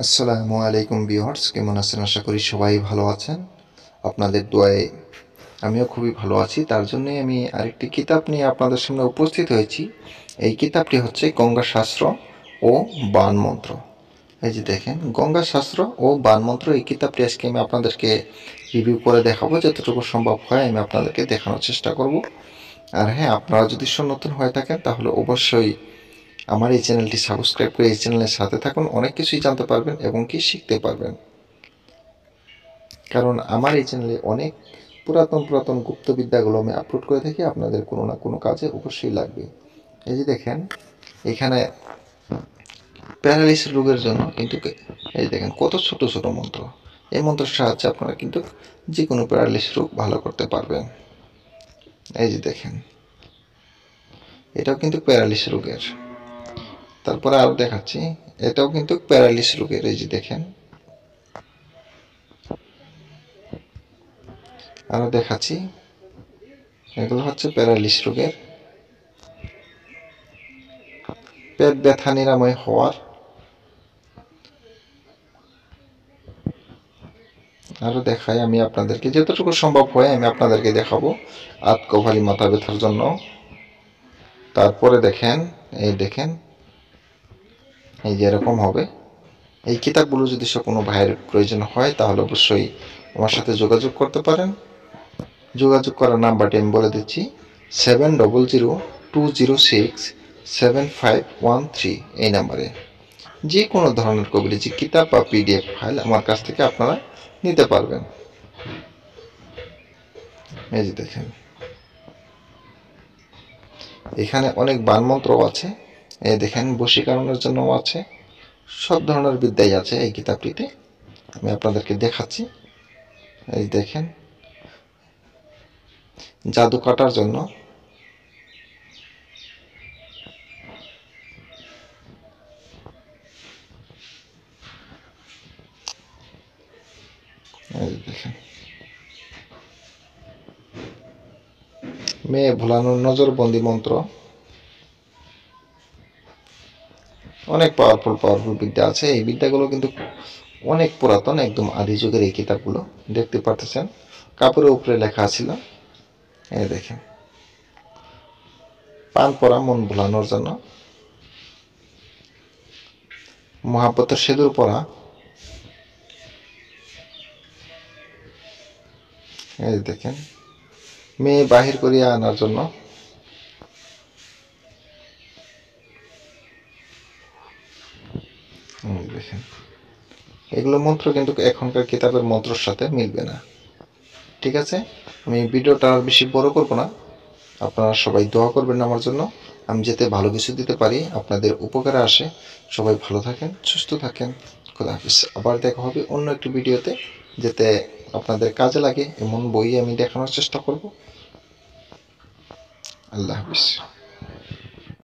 আসসালামু আলাইকুম ভিউয়ার্স, কেমন আছেন? আশা করি সবাই ভালো আছেন। আপনাদের দোয়ায় আমিও খুবই ভালো আছি। তার জন্যই আমি আরেকটি কিতাব নিয়ে আপনাদের সামনে উপস্থিত হয়েছি। এই কিতাবটি হচ্ছে গঙ্গা শাস্ত্র ও বাণ মন্ত্র। এই যে দেখেন, গঙ্গা শাস্ত্র ও বাণ মন্ত্র, এই কিতাবটি আজকে আমি আপনাদেরকে রিভিউ করে দেখাবো। যতটুকু সম্ভব হয় আমি আপনাদেরকে দেখানোর চেষ্টা করব। আর হ্যাঁ, আপনারা যদি নতুন হয়ে থাকেন তাহলে অবশ্যই আমার এই চ্যানেলটি সাবস্ক্রাইব করে এই চ্যানেলের সাথে থাকুন। অনেক কিছুই জানতে পারবেন এবং কি শিখতে পারবেন। কারণ আমার এই চ্যানেলে অনেক পুরাতন গুপ্তবিদ্যাগুলো আমি আপলোড করে থাকি, আপনাদের কোনো না কোনো কাজে অবশ্যই লাগবে। এই যে দেখেন, এখানে প্যারালিসিস রোগের জন্য কিন্তু এই দেখেন কত ছোট ছোট মন্ত্র। এই মন্ত্রের সাহায্যে আপনারা কিন্তু যে কোনো প্যারালিসিস রোগ ভালো করতে পারবেন। এই যে দেখেন, এটাও কিন্তু প্যারালিসিস রোগের। তারপরে আরও দেখাচ্ছি, এটাও কিন্তু প্যারালিসিস রোগের। এই যে দেখেন, আরও দেখাচ্ছি, এগুলো হচ্ছে প্যারালিসিস রোগের। পেট ব্যথা নিরাময় হওয়ার। আরও দেখাই আমি আপনাদেরকে, যতটুকু সম্ভব হয় আমি আপনাদেরকে দেখাবো। আতকোভালি মাথা ব্যথার জন্য। তারপরে দেখেন, এই দেখেন, এই যে এরকম হবে। এই কিতাবগুলো যদি কোনো ভাইয়ের প্রয়োজন হয় তাহলে অবশ্যই আমার সাথে যোগাযোগ করতে পারেন। যোগাযোগ করার নাম্বারটি আমি বলে দিচ্ছি, 7002067513। এই নাম্বারে যে কোনো ধরনের কবিরাজি কিতাব বা পিডিএফ ফাইল আমার কাছ থেকে আপনারা নিতে পারবেন। এই যে দেখেন, এখানে অনেক বাণমন্ত্র আছে। এই দেখেন, বশীকরণের জন্য আছে। সব ধরনের বিদ্যাই আছে এই কিতাবটিতে। আমি আপনাদেরকে দেখাচ্ছি। এই দেখেন, জাদু কাটার জন্য। এই দেখেন, মেয়ে ভোলানোর নজরবন্দি মন্ত্র। অনেক পাওয়ারফুল বিদ্যা আছে। এই বিদ্যাগুলো কিন্তু অনেক পুরাতন, একদম আদি যুগের এই কিতাবগুলো। দেখতে পারতেছেন, কাপড়ের উপরে লেখা ছিল। এই দেখেন, পান পরা মন ভোলানোর জন্য। মহাব্বতের সিঁদুর পরা। এই দেখেন, মেয়ে বাহির করিয়া আনার জন্য। দেখেন, এগুলো মন্ত্র কিন্তু এখনকার কিতাবের মন্ত্রের সাথে মিলবে না। ঠিক আছে, আমি ভিডিওটা আর বেশি বড় করব না। আপনারা সবাই দোয়া করবেন আমার জন্য, আমি যাতে ভালো কিছু দিতে পারি, আপনাদের উপকারে আসে। সবাই ভালো থাকেন, সুস্থ থাকেন। খোদা হাফিজ। আবার দেখা হবে অন্য একটি ভিডিওতে, যাতে আপনাদের কাজে লাগে এমন বই আমি দেখানোর চেষ্টা করব। আল্লাহ হাফিজ।